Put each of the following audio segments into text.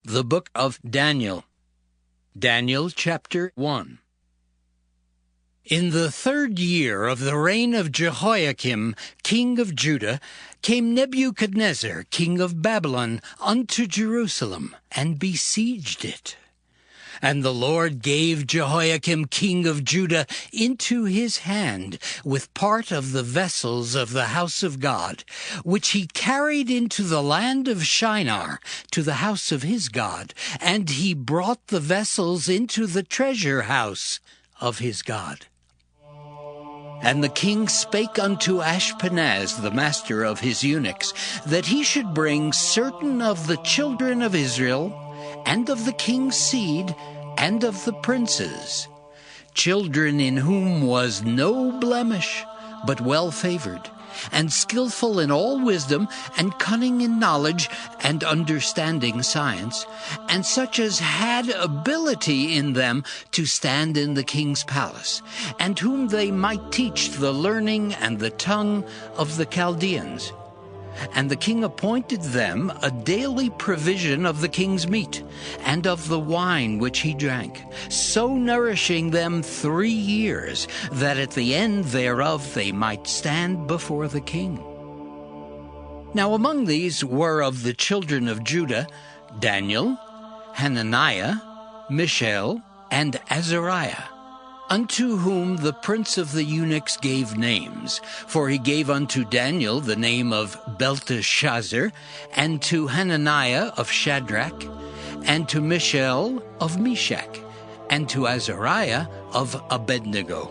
The Book of Daniel. Daniel chapter 1. In the 3rd year of the reign of Jehoiakim, king of Judah, came Nebuchadnezzar, king of Babylon, unto Jerusalem, and besieged it. And the Lord gave Jehoiakim, king of Judah, into his hand, with part of the vessels of the house of God, which he carried into the land of Shinar, to the house of his God, and he brought the vessels into the treasure house of his God. And the king spake unto Ashpenaz, the master of his eunuchs, that he should bring certain of the children of Israel, and of the king's seed, and of the princes, children in whom was no blemish, but well-favored, and skillful in all wisdom, and cunning in knowledge, and understanding science, and such as had ability in them to stand in the king's palace, and whom they might teach the learning and the tongue of the Chaldeans. And the king appointed them a daily provision of the king's meat, and of the wine which he drank, so nourishing them 3 years, that at the end thereof they might stand before the king. Now among these were of the children of Judah Daniel, Hananiah, Mishael, and Azariah, unto whom the prince of the eunuchs gave names. For he gave unto Daniel the name of Belteshazzar, and to Hananiah of Shadrach, and to Mishael of Meshach, and to Azariah of Abednego.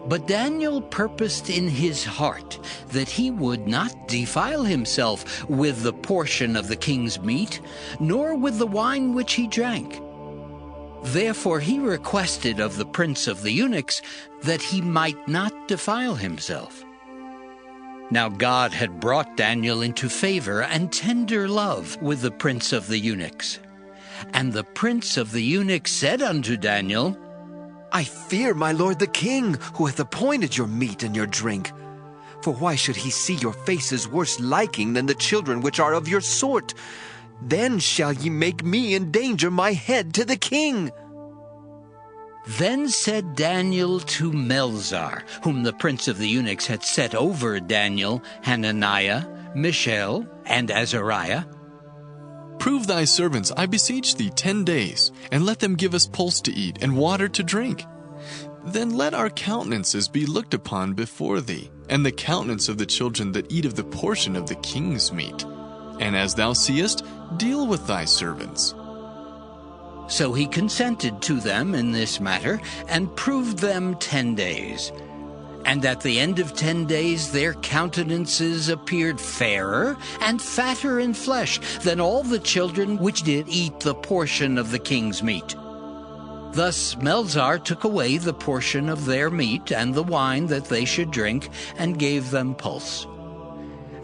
But Daniel purposed in his heart that he would not defile himself with the portion of the king's meat, nor with the wine which he drank. Therefore he requested of the prince of the eunuchs that he might not defile himself. Now God had brought Daniel into favor and tender love with the prince of the eunuchs. And the prince of the eunuchs said unto Daniel, I fear my lord the king, who hath appointed your meat and your drink. For why should he see your faces worse liking than the children which are of your sort? Then shall ye make me endanger my head to the king. Then said Daniel to Melzar, whom the prince of the eunuchs had set over Daniel, Hananiah, Mishael, and Azariah, Prove thy servants, I beseech thee, 10 days, and let them give us pulse to eat and water to drink. Then let our countenances be looked upon before thee, and the countenance of the children that eat of the portion of the king's meat. And as thou seest, deal with thy servants. So he consented to them in this matter, and proved them 10 days. And at the end of 10 days their countenances appeared fairer and fatter in flesh than all the children which did eat the portion of the king's meat. Thus Melzar took away the portion of their meat and the wine that they should drink, and gave them pulse.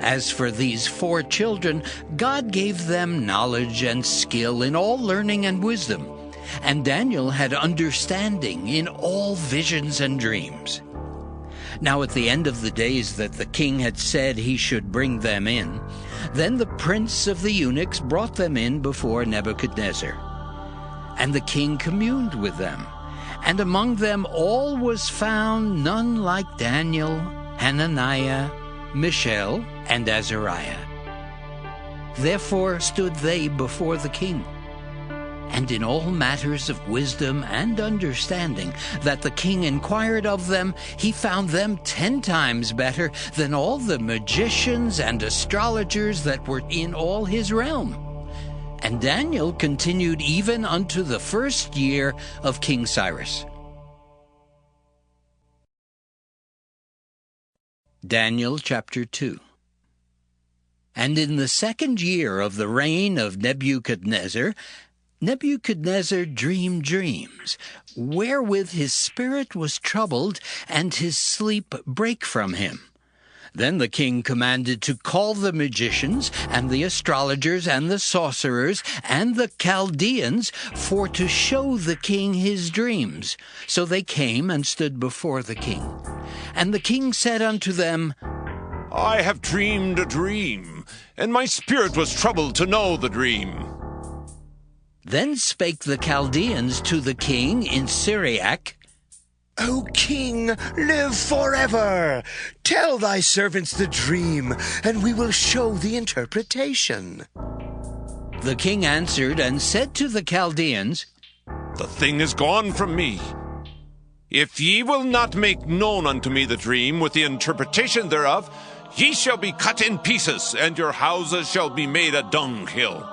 As for these 4 children, God gave them knowledge and skill in all learning and wisdom, and Daniel had understanding in all visions and dreams. Now at the end of the days that the king had said he should bring them in, then the prince of the eunuchs brought them in before Nebuchadnezzar. And the king communed with them, and among them all was found none like Daniel, Hananiah, Mishael, and Azariah. Therefore stood they before the king. And in all matters of wisdom and understanding that the king inquired of them, he found them 10 times better than all the magicians and astrologers that were in all his realm. And Daniel continued even unto the 1st year of King Cyrus. Daniel chapter 2. And in the 2nd year of the reign of Nebuchadnezzar, Nebuchadnezzar dreamed dreams, wherewith his spirit was troubled, and his sleep brake from him. Then the king commanded to call the magicians, and the astrologers, and the sorcerers, and the Chaldeans, for to show the king his dreams. So they came and stood before the king. And the king said unto them, I have dreamed a dream, and my spirit was troubled to know the dream. Then spake the Chaldeans to the king in Syriac, O king, live forever! Tell thy servants the dream, and we will show the interpretation. The king answered and said to the Chaldeans, The thing is gone from me. If ye will not make known unto me the dream with the interpretation thereof, ye shall be cut in pieces, and your houses shall be made a dunghill.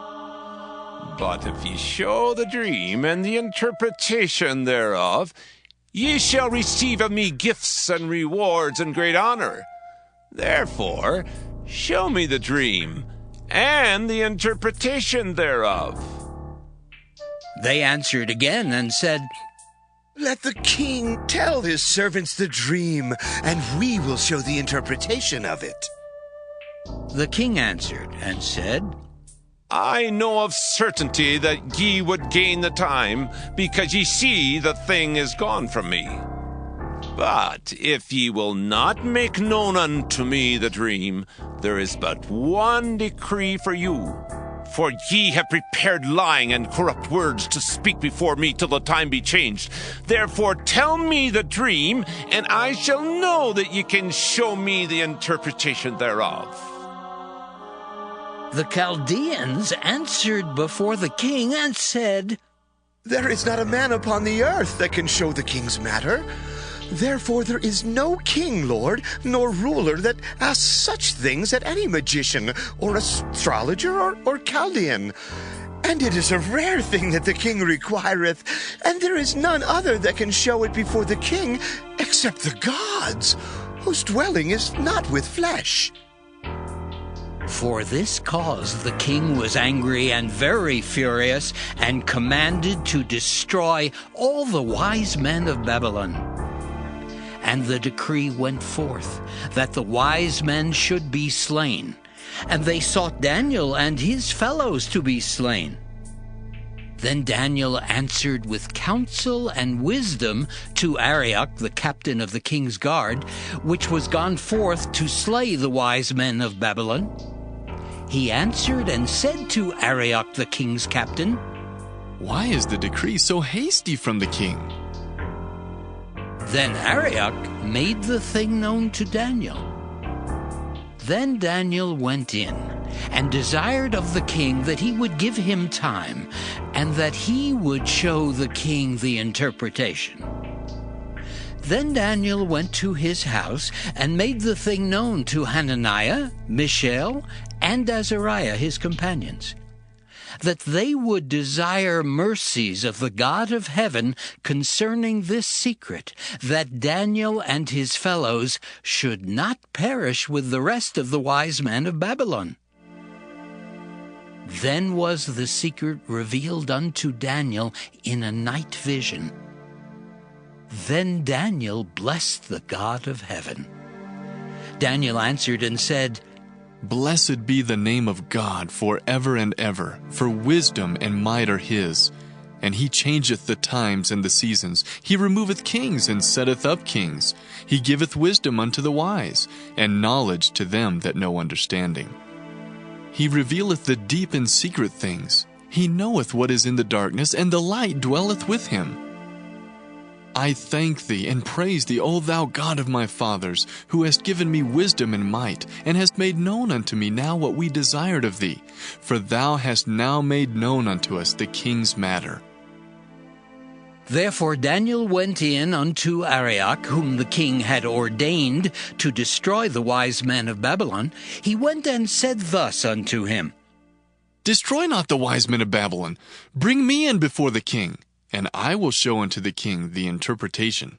But if ye show the dream and the interpretation thereof, ye shall receive of me gifts and rewards and great honor. Therefore, show me the dream and the interpretation thereof. They answered again and said, Let the king tell his servants the dream, and we will show the interpretation of it. The king answered and said, I know of certainty that ye would gain the time, because ye see the thing is gone from me. But if ye will not make known unto me the dream, there is but one decree for you. For ye have prepared lying and corrupt words to speak before me till the time be changed. Therefore tell me the dream, and I shall know that ye can show me the interpretation thereof. The Chaldeans answered before the king and said, There is not a man upon the earth that can show the king's matter. Therefore there is no king, Lord, nor ruler that asks such things at any magician, or astrologer, or Chaldean. And it is a rare thing that the king requireth, and there is none other that can show it before the king, except the gods, whose dwelling is not with flesh. For this cause the king was angry and very furious, and commanded to destroy all the wise men of Babylon. And the decree went forth that the wise men should be slain, and they sought Daniel and his fellows to be slain. Then Daniel answered with counsel and wisdom to Arioch, the captain of the king's guard, which was gone forth to slay the wise men of Babylon. He answered and said to Arioch, the king's captain, Why is the decree so hasty from the king? Then Arioch made the thing known to Daniel. Then Daniel went in and desired of the king that he would give him time, and that he would show the king the interpretation. Then Daniel went to his house and made the thing known to Hananiah, Mishael, and Azariah his companions, that they would desire mercies of the God of heaven concerning this secret, that Daniel and his fellows should not perish with the rest of the wise men of Babylon. Then was the secret revealed unto Daniel in a night vision. Then Daniel blessed the God of heaven. Daniel answered and said, Blessed be the name of God forever and ever, for wisdom and might are his. And he changeth the times and the seasons. He removeth kings and setteth up kings. He giveth wisdom unto the wise, and knowledge to them that know understanding. He revealeth the deep and secret things. He knoweth what is in the darkness, and the light dwelleth with him. I thank thee and praise thee, O thou God of my fathers, who hast given me wisdom and might, and hast made known unto me now what we desired of thee. For thou hast now made known unto us the king's matter. Therefore Daniel went in unto Arioch, whom the king had ordained to destroy the wise men of Babylon. He went and said thus unto him, Destroy not the wise men of Babylon. Bring me in before the king, and I will show unto the king the interpretation.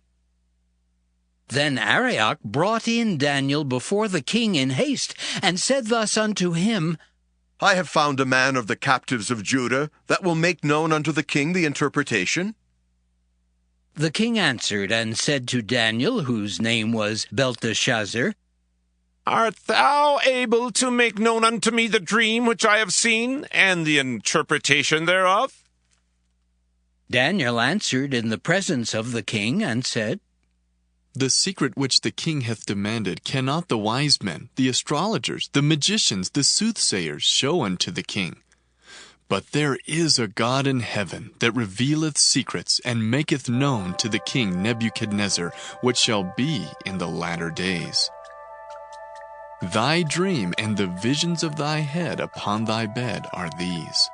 Then Arioch brought in Daniel before the king in haste, and said thus unto him, I have found a man of the captives of Judah that will make known unto the king the interpretation. The king answered and said to Daniel, whose name was Belteshazzar, Art thou able to make known unto me the dream which I have seen, and the interpretation thereof? Daniel answered in the presence of the king and said, The secret which the king hath demanded cannot the wise men, the astrologers, the magicians, the soothsayers show unto the king. But there is a God in heaven that revealeth secrets and maketh known to the king Nebuchadnezzar what shall be in the latter days. Thy dream and the visions of thy head upon thy bed are these.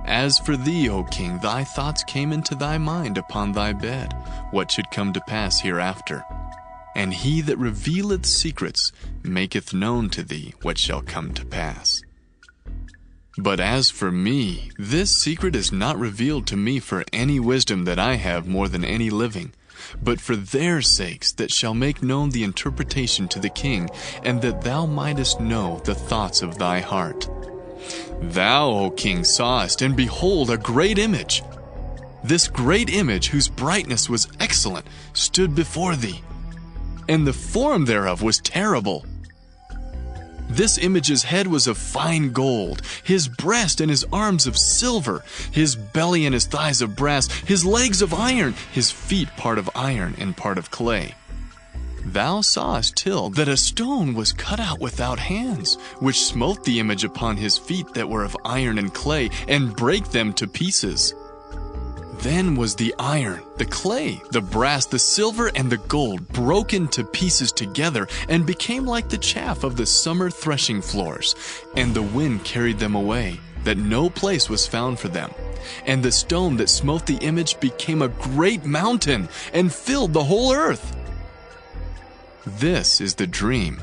As for thee, O king, thy thoughts came into thy mind upon thy bed, what should come to pass hereafter. And he that revealeth secrets maketh known to thee what shall come to pass. But as for me, this secret is not revealed to me for any wisdom that I have more than any living, but for their sakes that shall make known the interpretation to the king, and that thou mightest know the thoughts of thy heart. Thou, O king, sawest, and behold, a great image. This great image, whose brightness was excellent, stood before thee, and the form thereof was terrible. This image's head was of fine gold, his breast and his arms of silver, his belly and his thighs of brass, his legs of iron, his feet part of iron and part of clay. Thou sawest till that a stone was cut out without hands, which smote the image upon his feet that were of iron and clay, and brake them to pieces. Then was the iron, the clay, the brass, the silver, and the gold broken to pieces together, and became like the chaff of the summer threshing floors. And the wind carried them away, that no place was found for them. And the stone that smote the image became a great mountain, and filled the whole earth. This is the dream,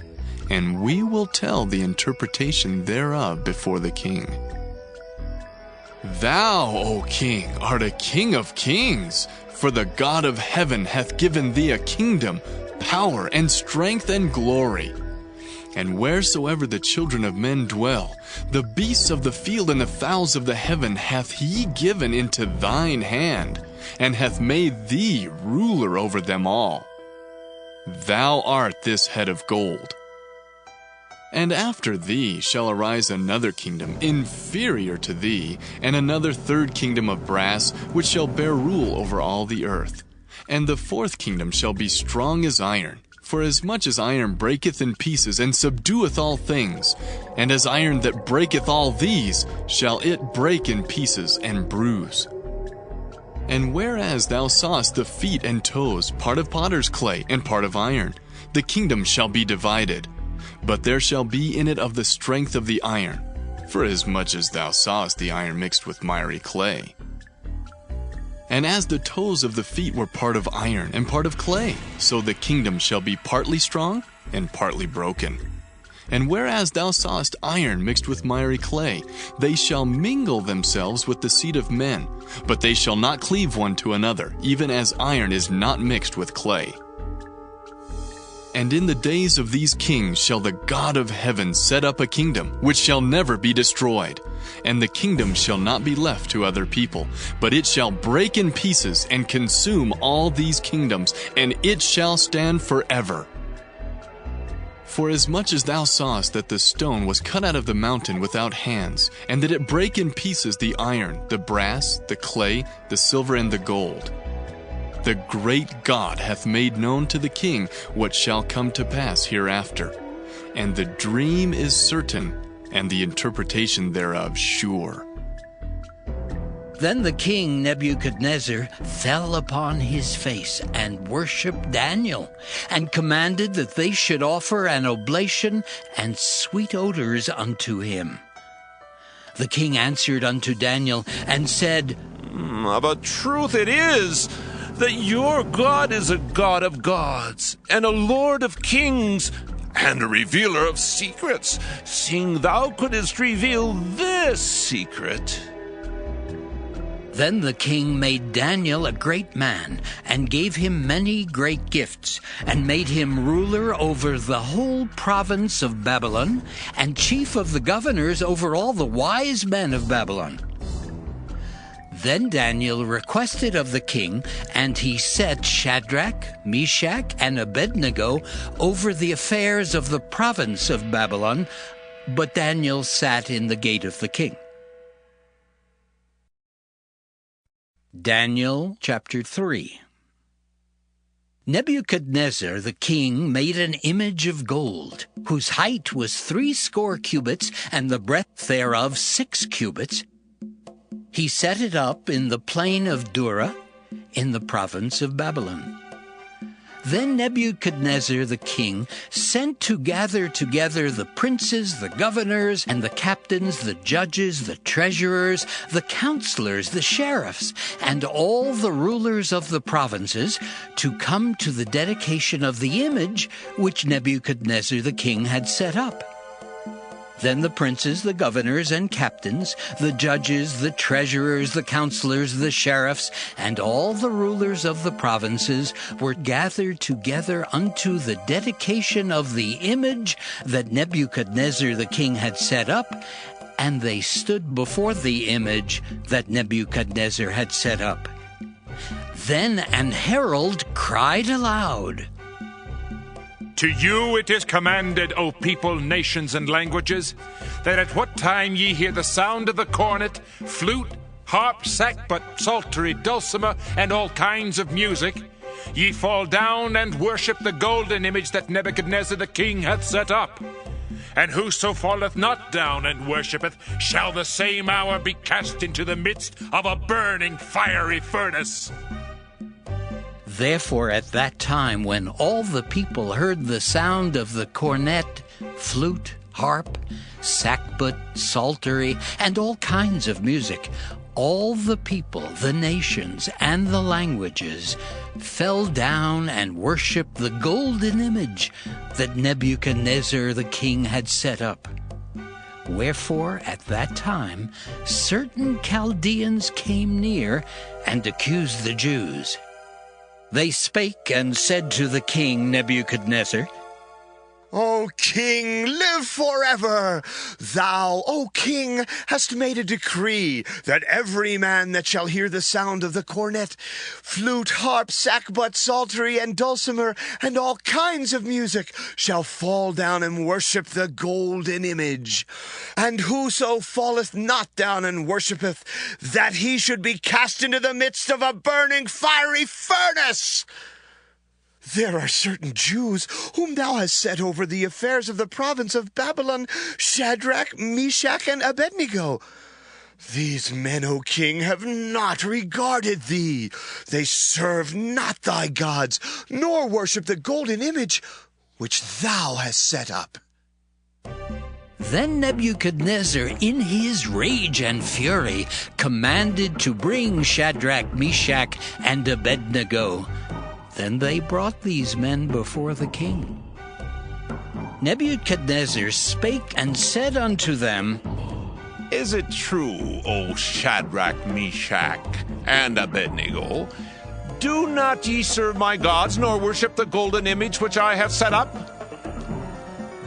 and we will tell the interpretation thereof before the king. Thou, O king, art a king of kings, for the God of heaven hath given thee a kingdom, power, and strength, and glory. And wheresoever the children of men dwell, the beasts of the field and the fowls of the heaven hath he given into thine hand, and hath made thee ruler over them all. Thou art this head of gold. And after thee shall arise another kingdom inferior to thee, and another third kingdom of brass, which shall bear rule over all the earth. And the fourth kingdom shall be strong as iron, for as much as iron breaketh in pieces, and subdueth all things, and as iron that breaketh all these, shall it break in pieces and bruise. And whereas thou sawest the feet and toes, part of potter's clay, and part of iron, the kingdom shall be divided. But there shall be in it of the strength of the iron, for as much as thou sawest the iron mixed with miry clay. And as the toes of the feet were part of iron and part of clay, so the kingdom shall be partly strong and partly broken. And whereas thou sawest iron mixed with miry clay, they shall mingle themselves with the seed of men, but they shall not cleave one to another, even as iron is not mixed with clay. And in the days of these kings shall the God of heaven set up a kingdom, which shall never be destroyed. And the kingdom shall not be left to other people, but it shall break in pieces and consume all these kingdoms, and it shall stand forever. For as much as thou sawest that the stone was cut out of the mountain without hands, and that it brake in pieces the iron, the brass, the clay, the silver, and the gold, the great God hath made known to the king what shall come to pass hereafter. And the dream is certain, and the interpretation thereof sure. Then the king Nebuchadnezzar fell upon his face and worshipped Daniel, and commanded that they should offer an oblation and sweet odors unto him. The king answered unto Daniel and said, Of a truth it is that your God is a God of gods, and a Lord of kings, and a revealer of secrets, seeing thou couldst reveal this secret. Then the king made Daniel a great man, and gave him many great gifts, and made him ruler over the whole province of Babylon, and chief of the governors over all the wise men of Babylon. Then Daniel requested of the king, and he set Shadrach, Meshach, and Abednego over the affairs of the province of Babylon, but Daniel sat in the gate of the king. Daniel chapter 3. Nebuchadnezzar the king made an image of gold, whose height was 60 cubits, and the breadth thereof 6 cubits. He set it up in the plain of Dura, in the province of Babylon. Then Nebuchadnezzar the king sent to gather together the princes, the governors, and the captains, the judges, the treasurers, the counselors, the sheriffs, and all the rulers of the provinces to come to the dedication of the image which Nebuchadnezzar the king had set up. Then the princes, the governors, and captains, the judges, the treasurers, the counselors, the sheriffs, and all the rulers of the provinces were gathered together unto the dedication of the image that Nebuchadnezzar the king had set up, and they stood before the image that Nebuchadnezzar had set up. Then an herald cried aloud, To you it is commanded, O people, nations, and languages, that at what time ye hear the sound of the cornet, flute, harp, sackbut, psaltery, dulcimer, and all kinds of music, ye fall down and worship the golden image that Nebuchadnezzar the king hath set up. And whoso falleth not down and worshipeth shall the same hour be cast into the midst of a burning fiery furnace. Therefore at that time, when all the people heard the sound of the cornet, flute, harp, sackbut, psaltery, and all kinds of music, all the people, the nations, and the languages fell down and worshipped the golden image that Nebuchadnezzar the king had set up. Wherefore at that time certain Chaldeans came near and accused the Jews. They spake and said to the king Nebuchadnezzar, O king, live forever! Thou, O king, hast made a decree that every man that shall hear the sound of the cornet, flute, harp, sackbut, psaltery, and dulcimer, and all kinds of music, shall fall down and worship the golden image. And whoso falleth not down and worshipeth, that he should be cast into the midst of a burning fiery furnace. There are certain Jews whom thou hast set over the affairs of the province of Babylon, Shadrach, Meshach, and Abednego. These men, O king, have not regarded thee. They serve not thy gods, nor worship the golden image which thou hast set up. Then Nebuchadnezzar, in his rage and fury, commanded to bring Shadrach, Meshach, and Abednego. Then they brought these men before the king. Nebuchadnezzar spake and said unto them, Is it true, O Shadrach, Meshach, and Abednego? Do not ye serve my gods, nor worship the golden image which I have set up?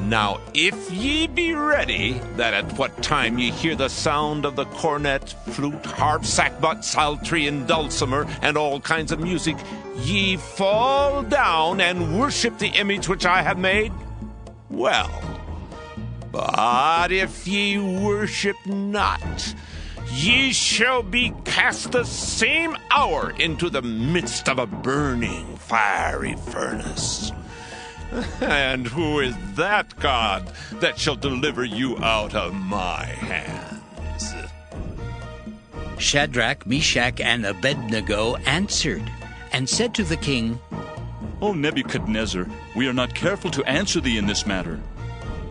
Now if ye be ready, that at what time ye hear the sound of the cornet, flute, harp, sackbut, psaltery, and dulcimer, and all kinds of music, ye fall down and worship the image which I have made, well. But if ye worship not, ye shall be cast the same hour into the midst of a burning fiery furnace. And who is that God that shall deliver you out of my hands? Shadrach, Meshach, and Abednego answered and said to the king, O Nebuchadnezzar, we are not careful to answer thee in this matter.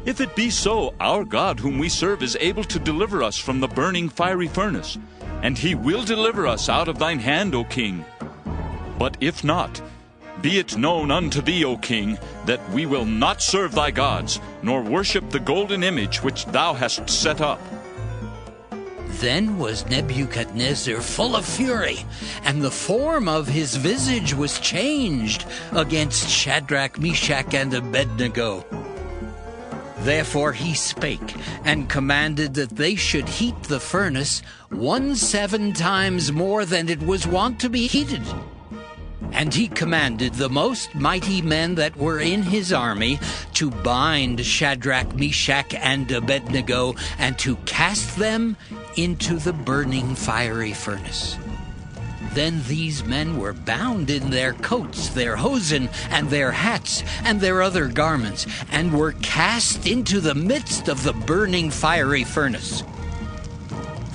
If it be so, our God whom we serve is able to deliver us from the burning fiery furnace, and he will deliver us out of thine hand, O king. But if not, be it known unto thee, O king, that we will not serve thy gods, nor worship the golden image which thou hast set up. Then was Nebuchadnezzar full of fury, and the form of his visage was changed against Shadrach, Meshach, and Abednego. Therefore he spake, and commanded that they should heat the furnace 17 times more than it was wont to be heated. And he commanded the most mighty men that were in his army to bind Shadrach, Meshach, and Abednego, and to cast them into the burning fiery furnace. Then these men were bound in their coats, their hosen, and their hats, and their other garments, and were cast into the midst of the burning fiery furnace.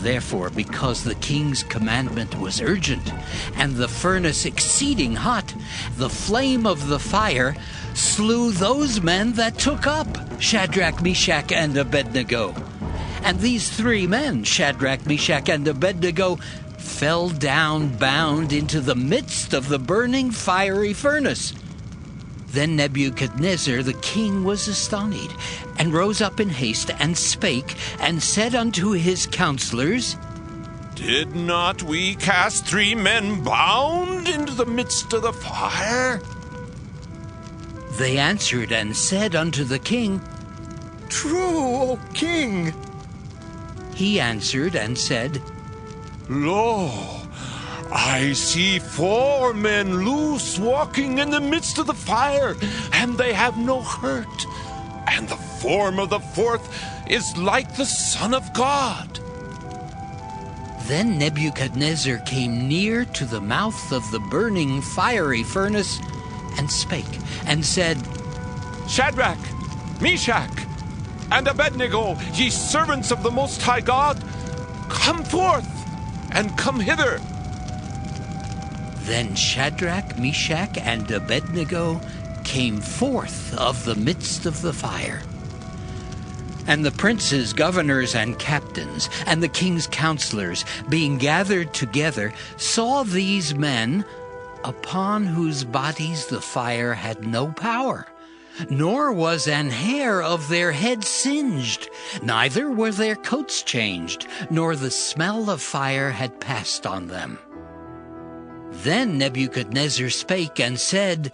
Therefore, because the king's commandment was urgent, and the furnace exceeding hot, the flame of the fire slew those men that took up Shadrach, Meshach, and Abednego. And these 3 men, Shadrach, Meshach, and Abednego, fell down bound into the midst of the burning fiery furnace. Then Nebuchadnezzar the king was astonished, and rose up in haste, and spake, and said unto his counselors, Did not we cast 3 men bound into the midst of the fire? They answered and said unto the king, True, O king. He answered and said, Lo, I see 4 men loose walking in the midst of the fire, and they have no hurt. And the form of the 4th is like the Son of God. Then Nebuchadnezzar came near to the mouth of the burning fiery furnace, and spake, and said, Shadrach, Meshach, and Abednego, ye servants of the Most High God, come forth, and come hither. Then Shadrach, Meshach, and Abednego came forth of the midst of the fire. And the princes, governors, and captains, and the king's counselors, being gathered together, saw these men, upon whose bodies the fire had no power, nor was an hair of their head singed, neither were their coats changed, nor the smell of fire had passed on them. Then Nebuchadnezzar spake and said,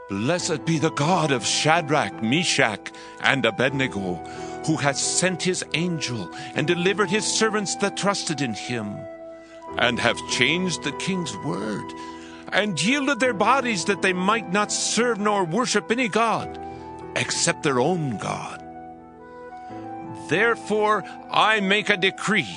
Blessed be the God of Shadrach, Meshach, and Abednego, who hath sent his angel and delivered his servants that trusted in him, and have changed the king's word, and yielded their bodies that they might not serve nor worship any god, except their own God. Therefore I make a decree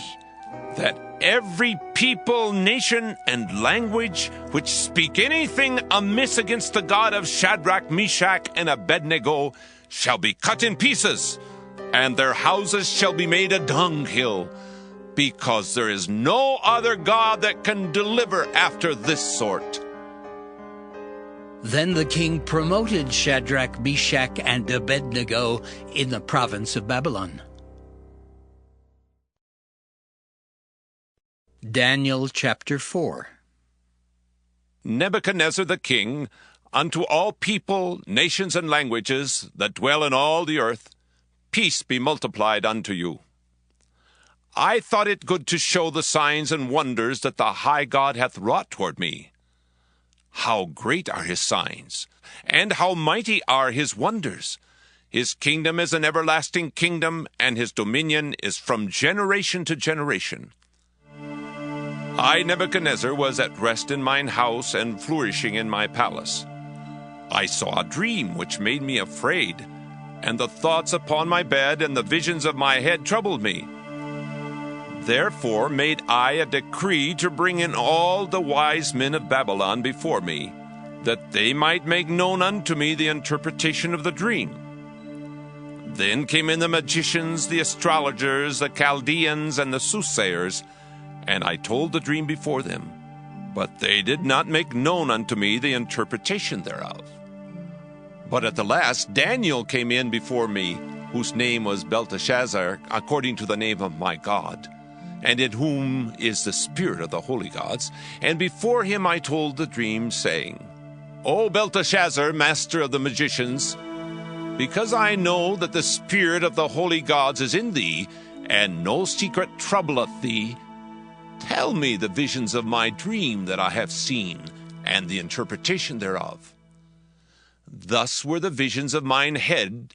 that every people, nation, and language which speak anything amiss against the God of Shadrach, Meshach, and Abednego shall be cut in pieces, and their houses shall be made a dunghill, because there is no other God that can deliver after this sort. Then the king promoted Shadrach, Meshach, and Abednego in the province of Babylon. Daniel chapter 4. Nebuchadnezzar the king, unto all people, nations, and languages that dwell in all the earth, peace be multiplied unto you. I thought it good to show the signs and wonders that the high God hath wrought toward me. How great are his signs, and how mighty are his wonders! His kingdom is an everlasting kingdom, and his dominion is from generation to generation. I, Nebuchadnezzar, was at rest in mine house and flourishing in my palace. I saw a dream which made me afraid, and the thoughts upon my bed and the visions of my head troubled me. Therefore made I a decree to bring in all the wise men of Babylon before me, that they might make known unto me the interpretation of the dream. Then came in the magicians, the astrologers, the Chaldeans, and the soothsayers, and I told the dream before them, but they did not make known unto me the interpretation thereof. But at the last Daniel came in before me, whose name was Belteshazzar, according to the name of my God, and in whom is the spirit of the holy gods. And before him I told the dream, saying, O Belteshazzar, master of the magicians, because I know that the spirit of the holy gods is in thee, and no secret troubleth thee, tell me the visions of my dream that I have seen, and the interpretation thereof. Thus were the visions of mine head